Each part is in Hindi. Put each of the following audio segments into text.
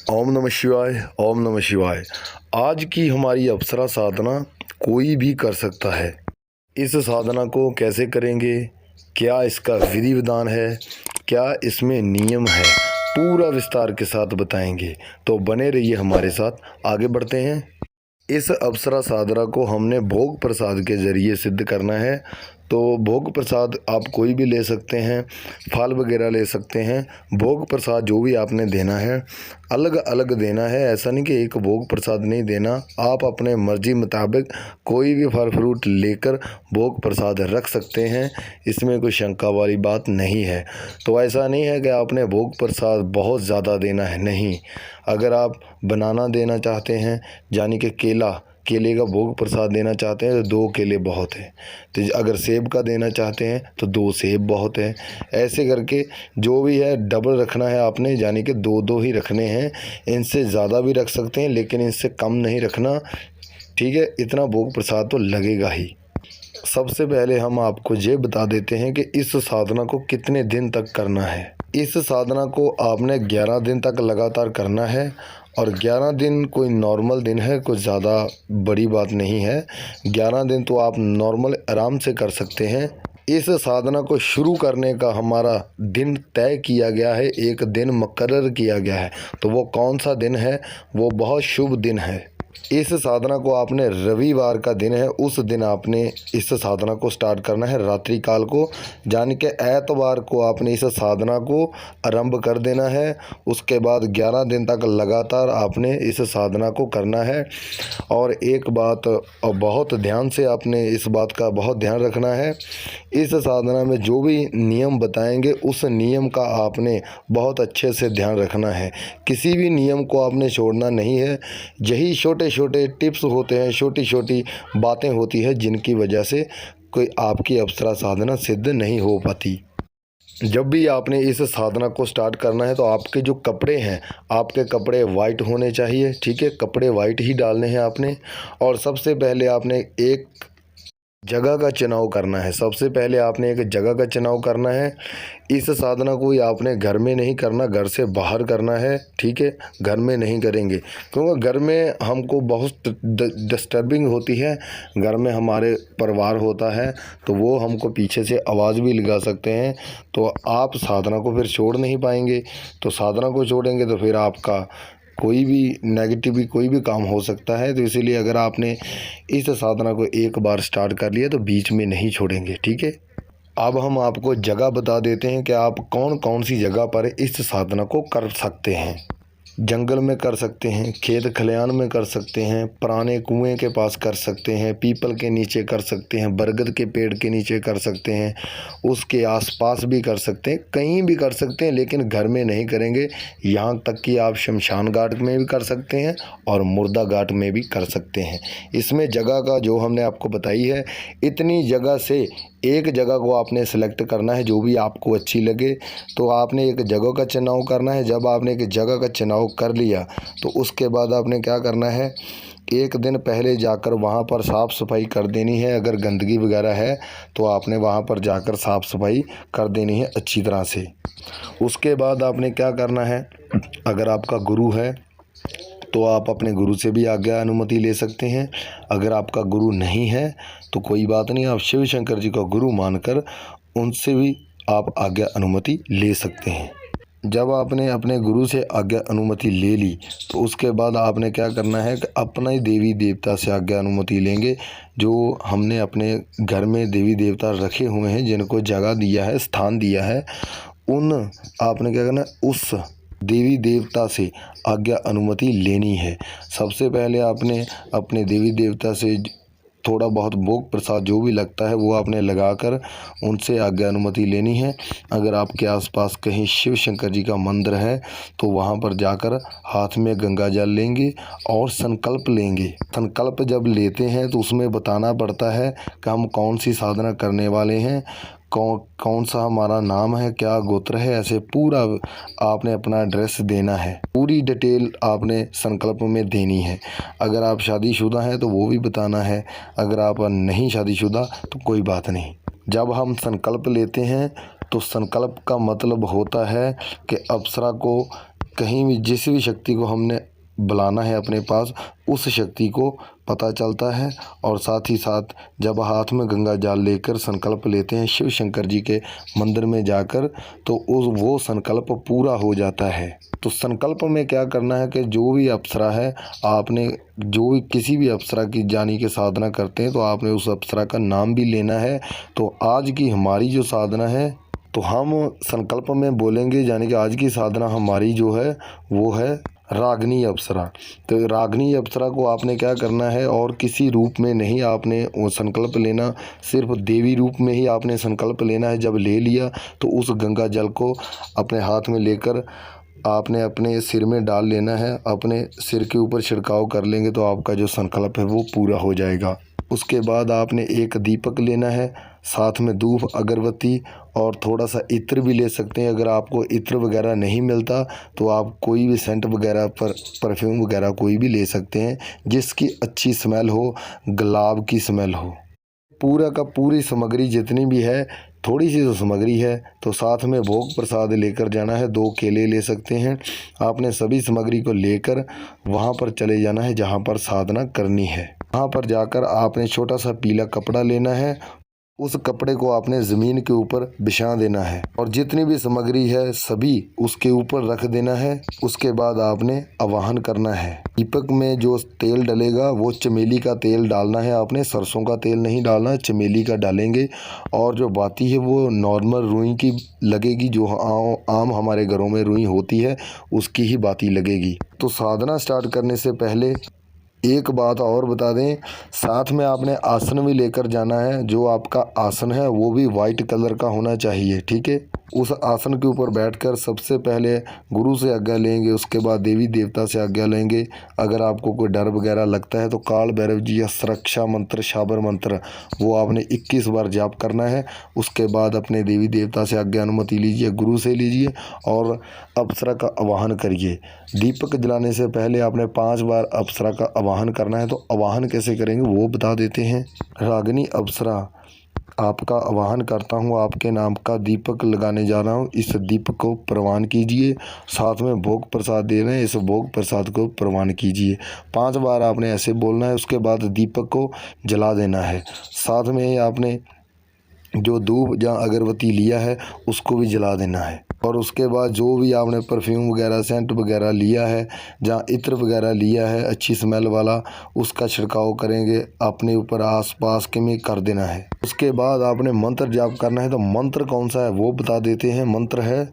ओम नमः शिवाय। ओम नमः शिवाय। आज की हमारी अप्सरा साधना कोई भी कर सकता है। इस साधना को कैसे करेंगे, क्या इसका विधि विधान है, क्या इसमें नियम है, पूरा विस्तार के साथ बताएंगे। तो बने रहिए हमारे साथ, आगे बढ़ते हैं। इस अप्सरा साधना को हमने भोग प्रसाद के ज़रिए सिद्ध करना है। तो भोग प्रसाद आप कोई भी ले सकते हैं, फल वगैरह ले सकते हैं। भोग प्रसाद जो भी आपने देना है अलग अलग देना है, ऐसा नहीं कि एक भोग प्रसाद नहीं देना। आप अपने मर्जी मुताबिक कोई भी फल फ्रूट लेकर भोग प्रसाद रख सकते हैं, इसमें कोई शंका वाली बात नहीं है। तो ऐसा नहीं है कि आपने भोग प्रसाद बहुत ज़्यादा देना है, नहीं। अगर आप बनाना देना चाहते हैं, यानी कि केले का भोग प्रसाद देना चाहते हैं तो 2 केले बहुत है। तो अगर सेब का देना चाहते हैं तो 2 सेब बहुत है। ऐसे करके जो भी है डबल रखना है आपने, यानी कि 2-2 ही रखने हैं। इनसे ज़्यादा भी रख सकते हैं लेकिन इनसे कम नहीं रखना, ठीक है। इतना भोग प्रसाद तो लगेगा ही। सबसे पहले हम आपको ये बता देते हैं कि इस साधना को कितने दिन तक करना है। इस साधना को आपने 11 दिन तक लगातार करना है। और 11 दिन कोई नॉर्मल दिन है, कुछ ज़्यादा बड़ी बात नहीं है। 11 दिन तो आप नॉर्मल आराम से कर सकते हैं। इस साधना को शुरू करने का हमारा दिन तय किया गया है, एक दिन मुकर्रर किया गया है। तो वो कौन सा दिन है? वो बहुत शुभ दिन है। इस साधना को आपने रविवार का दिन है, उस दिन आपने इस साधना को स्टार्ट करना है रात्रि काल को, यानी कि एतवार को आपने इस साधना को आरंभ कर देना है। उसके बाद 11 दिन तक लगातार आपने इस साधना को करना है। और एक बात बहुत ध्यान से आपने इस बात का बहुत ध्यान रखना है, इस साधना में जो भी नियम बताएंगे उस नियम का आपने बहुत अच्छे से ध्यान रखना है। किसी भी नियम को आपने छोड़ना नहीं है। यही छोटे छोटे टिप्स होते हैं, छोटी छोटी बातें होती हैं जिनकी वजह से कोई आपकी अप्सरा साधना सिद्ध नहीं हो पाती। जब भी आपने इस साधना को स्टार्ट करना है तो आपके जो कपड़े हैं, आपके कपड़े वाइट होने चाहिए, ठीक है। कपड़े वाइट ही डालने हैं आपने। और सबसे पहले आपने एक जगह का चुनाव करना है। सबसे पहले आपने एक जगह का चुनाव करना है। इस साधना को ही आपने घर में नहीं करना, घर से बाहर करना है, ठीक है। घर में नहीं करेंगे क्योंकि घर में हमको बहुत डिस्टर्बिंग होती है। घर में हमारे परिवार होता है तो वो हमको पीछे से आवाज़ भी लगा सकते हैं, तो आप साधना को फिर छोड़ नहीं पाएंगे। तो साधना को छोड़ेंगे तो फिर आपका कोई भी नेगेटिव कोई भी काम हो सकता है। तो इसीलिए अगर आपने इस साधना को एक बार स्टार्ट कर लिया तो बीच में नहीं छोड़ेंगे, ठीक है। अब हम आपको जगह बता देते हैं कि आप कौन कौन सी जगह पर इस साधना को कर सकते हैं। जंगल में कर सकते हैं, खेत खलिहान में कर सकते हैं, पुराने कुएं के पास कर सकते हैं, पीपल के नीचे कर सकते हैं, बरगद के पेड़ के नीचे कर सकते हैं, उसके आसपास भी कर सकते हैं, कहीं भी कर सकते हैं, लेकिन घर में नहीं करेंगे। यहाँ तक कि आप शमशान घाट में भी कर सकते हैं और मुर्दा घाट में भी कर सकते हैं। इसमें जगह का जो हमने आपको बताई है, इतनी जगह से एक जगह को आपने सेलेक्ट करना है जो भी आपको अच्छी लगे। तो आपने एक जगह का चुनाव करना है। जब आपने एक जगह का चुनाव कर लिया तो उसके बाद आपने क्या करना है, एक दिन पहले जाकर वहाँ पर साफ़ सफाई कर देनी है। अगर गंदगी वगैरह है तो आपने वहाँ पर जाकर साफ़ सफाई कर देनी है अच्छी तरह से। उसके बाद आपने क्या करना है, अगर आपका गुरु है तो आप अपने गुरु से भी आज्ञा अनुमति ले सकते हैं। अगर आपका गुरु नहीं है तो कोई बात नहीं, आप शिव शंकर जी का गुरु मानकर उनसे भी आप आज्ञा अनुमति ले सकते हैं। जब आपने अपने गुरु से आज्ञा अनुमति ले ली तो उसके बाद आपने क्या करना है कि अपना ही देवी देवता से आज्ञा अनुमति लेंगे। जो हमने अपने घर में देवी देवता रखे हुए हैं, जिनको जगह दिया है, स्थान दिया है, उन आपने क्या करना है, उस देवी देवता से आज्ञा अनुमति लेनी है। सबसे पहले आपने अपने देवी देवता से थोड़ा बहुत भोग प्रसाद जो भी लगता है वो आपने लगाकर उनसे आज्ञा अनुमति लेनी है। अगर आपके आसपास कहीं शिव शंकर जी का मंदिर है तो वहाँ पर जाकर हाथ में गंगा जल लेंगे और संकल्प लेंगे। संकल्प जब लेते हैं तो उसमें बताना पड़ता है कि हम कौन सी साधना करने वाले हैं, कौन सा हमारा नाम है, क्या गोत्र है, ऐसे पूरा आपने अपना एड्रेस देना है। पूरी डिटेल आपने संकल्प में देनी है। अगर आप शादीशुदा हैं तो वो भी बताना है, अगर आप नहीं शादीशुदा तो कोई बात नहीं। जब हम संकल्प लेते हैं तो संकल्प का मतलब होता है कि अप्सरा को कहीं भी जिस भी शक्ति को हमने बुलाना है अपने पास, उस शक्ति को पता चलता है। और साथ ही साथ जब हाथ में गंगा जल लेकर संकल्प लेते हैं शिव शंकर जी के मंदिर में जाकर, तो वो संकल्प पूरा हो जाता है। तो संकल्प में क्या करना है कि जो भी अप्सरा है, आपने जो भी किसी भी अप्सरा की जानी के साधना करते हैं तो आपने उस अप्सरा का नाम भी लेना है। तो आज की हमारी जो साधना है, तो हम संकल्प में बोलेंगे, यानी कि आज की साधना हमारी जो है वो है रागिनी अप्सरा। तो रागिनी अप्सरा को आपने क्या करना है, और किसी रूप में नहीं आपने वो संकल्प लेना, सिर्फ देवी रूप में ही आपने संकल्प लेना है। जब ले लिया तो उस गंगा जल को अपने हाथ में लेकर आपने अपने सिर में डाल लेना है। अपने सिर के ऊपर छिड़काव कर लेंगे तो आपका जो संकल्प है वो पूरा हो जाएगा। उसके बाद आपने एक दीपक लेना है, साथ में धूप, अगरबत्ती और थोड़ा सा इत्र भी ले सकते हैं। अगर आपको इत्र वगैरह नहीं मिलता तो आप कोई भी सेंट वगैरह परफ्यूम वगैरह कोई भी ले सकते हैं, जिसकी अच्छी स्मेल हो, गुलाब की स्मेल हो। पूरा का पूरी सामग्री जितनी भी है, थोड़ी सी जो सामग्री है, तो साथ में भोग प्रसाद लेकर जाना है। 2 केले ले सकते हैं। आपने सभी सामग्री को लेकर वहाँ पर चले जाना है जहाँ पर साधना करनी है। वहाँ पर जाकर आपने छोटा सा पीला कपड़ा लेना है। उस कपड़े को आपने ज़मीन के ऊपर बिछा देना है और जितनी भी सामग्री है सभी उसके ऊपर रख देना है। उसके बाद आपने आवाहन करना है। दीपक में जो तेल डलेगा वो चमेली का तेल डालना है। आपने सरसों का तेल नहीं डालना, चमेली का डालेंगे। और जो बाती है वो नॉर्मल रुई की लगेगी, जो आम हमारे घरों में रुई होती है उसकी ही बाती लगेगी। तो साधना स्टार्ट करने से पहले एक बात और बता दें, साथ में आपने आसन भी लेकर जाना है। जो आपका आसन है वो भी वाइट कलर का होना चाहिए, ठीक है। उस आसन के ऊपर बैठकर सबसे पहले गुरु से आज्ञा लेंगे, उसके बाद देवी देवता से आज्ञा लेंगे। अगर आपको कोई डर वगैरह लगता है तो काल भैरव जी या सुरक्षा मंत्र, शाबर मंत्र, वो आपने 21 बार जाप करना है। उसके बाद अपने देवी देवता से आज्ञा अनुमति लीजिए, गुरु से लीजिए और अप्सरा का आवाहन करिए। दीपक जलाने से पहले आपने 5 बार अप्सरा का आवाहन करना है। तो आवाहन कैसे करेंगे वो बता देते हैं। रागिनी अप्सरा, आपका आवाहन करता हूँ, आपके नाम का दीपक लगाने जा रहा हूँ। इस दीपक को प्रवान कीजिए। साथ में भोग प्रसाद दे रहे हैं, इस भोग प्रसाद को प्रवान कीजिए। 5 बार आपने ऐसे बोलना है। उसके बाद दीपक को जला देना है। साथ में ही आपने जो धूप या अगरबत्ती लिया है उसको भी जला देना है। और उसके बाद जो भी आपने परफ्यूम वगैरह, सेंट वगैरह लिया है, जहाँ इत्र वगैरह लिया है अच्छी स्मेल वाला, उसका छिड़काव करेंगे अपने ऊपर, आसपास के में कर देना है। उसके बाद आपने मंत्र जाप करना है। तो मंत्र कौन सा है वो बता देते हैं। मंत्र है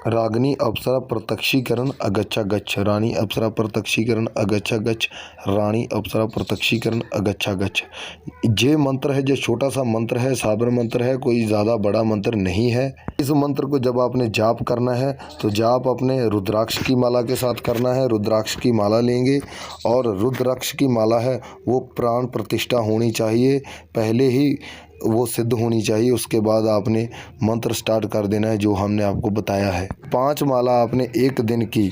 रागिनी अप्सरा प्रत्यक्षीकरण अगच्छा गच्छ, रानी अप्सरा प्रत्यक्षीकरण अगच्छा गच्छ, रानी अप्सरा प्रत्यक्षीकरण अगच्छा गच्छ। ये मंत्र है, जो छोटा सा मंत्र है, साबर मंत्र है, कोई ज़्यादा बड़ा मंत्र नहीं है। इस मंत्र को जब आपने जाप करना है तो जाप अपने रुद्राक्ष की माला के साथ करना है। रुद्राक्ष की माला लेंगे और रुद्राक्ष की माला है वो प्राण प्रतिष्ठा होनी चाहिए, पहले ही वो सिद्ध होनी चाहिए। उसके बाद आपने मंत्र स्टार्ट कर देना है जो हमने आपको बताया है। 5 माला आपने एक दिन की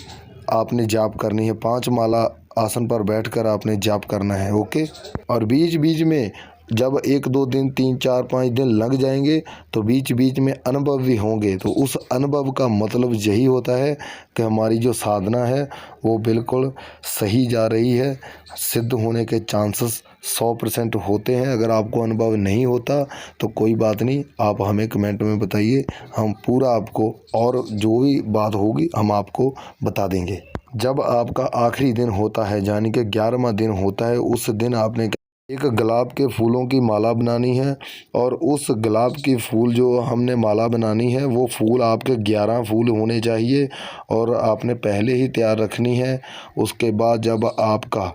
आपने जाप करनी है। 5 माला आसन पर बैठकर आपने जाप करना है, ओके। और बीच बीच में जब 1 2 दिन 3 4 5 दिन लग जाएंगे तो बीच बीच में अनुभव भी होंगे। तो उस अनुभव का मतलब यही होता है कि हमारी जो साधना है वो बिल्कुल सही जा रही है। सिद्ध होने के चांसेस 100% होते हैं। अगर आपको अनुभव नहीं होता तो कोई बात नहीं, आप हमें कमेंट में बताइए, हम पूरा आपको और जो भी बात होगी हम आपको बता देंगे। जब आपका आखिरी दिन होता है, यानी कि 11वां दिन होता है, उस दिन आपने एक गुलाब के फूलों की माला बनानी है। और उस गुलाब की फूल जो हमने माला बनानी है वो फूल आपके 11 फूल होने चाहिए और आपने पहले ही तैयार रखनी है। उसके बाद जब आपका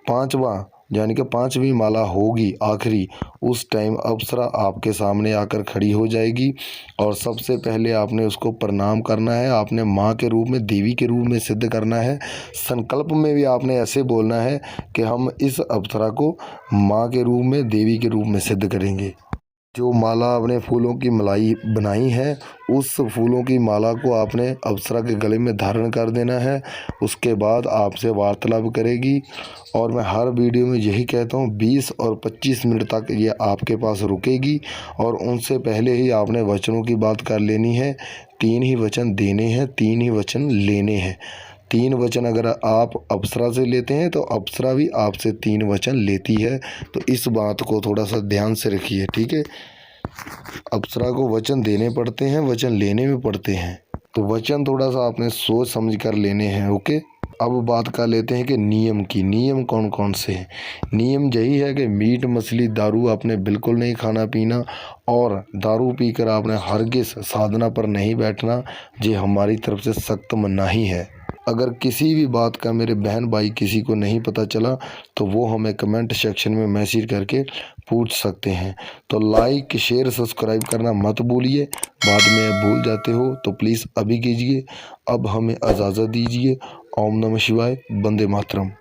5वां यानी कि 5वीं माला होगी आखिरी, उस टाइम अप्सरा आपके सामने आकर खड़ी हो जाएगी और सबसे पहले आपने उसको प्रणाम करना है। आपने माँ के रूप में, देवी के रूप में सिद्ध करना है। संकल्प में भी आपने ऐसे बोलना है कि हम इस अप्सरा को माँ के रूप में, देवी के रूप में सिद्ध करेंगे। जो माला आपने फूलों की मलाई बनाई है उस फूलों की माला को आपने अप्सरा के गले में धारण कर देना है। उसके बाद आपसे वार्तालाप करेगी और मैं हर वीडियो में यही कहता हूँ 20 और 25 मिनट तक ये आपके पास रुकेगी। और उनसे पहले ही आपने वचनों की बात कर लेनी है। 3 ही वचन देने हैं, 3 ही वचन लेने हैं। 3 वचन अगर आप अप्सरा से लेते हैं तो अप्सरा भी आपसे 3 वचन लेती है। तो इस बात को थोड़ा सा ध्यान से रखिए, ठीक है। अप्सरा को वचन देने पड़ते हैं, वचन लेने भी पड़ते हैं, तो वचन थोड़ा सा आपने सोच समझ कर लेने हैं। ओके, अब बात कर लेते हैं कि नियम की। नियम कौन कौन से हैं? नियम यही है कि मीट मछली दारू आपने बिल्कुल नहीं खाना पीना, और दारू पीकर आपने हरगिज़ साधना पर नहीं बैठना। ये हमारी तरफ से सख्त मनाही है। अगर किसी भी बात का मेरे बहन भाई किसी को नहीं पता चला तो वो हमें कमेंट सेक्शन में मैसेज करके पूछ सकते हैं। तो लाइक शेयर सब्सक्राइब करना मत भूलिए, बाद में भूल जाते हो तो प्लीज़ अभी कीजिए। अब हमें इजाज़त दीजिए। ओम नमः शिवाय, वंदे मातरम।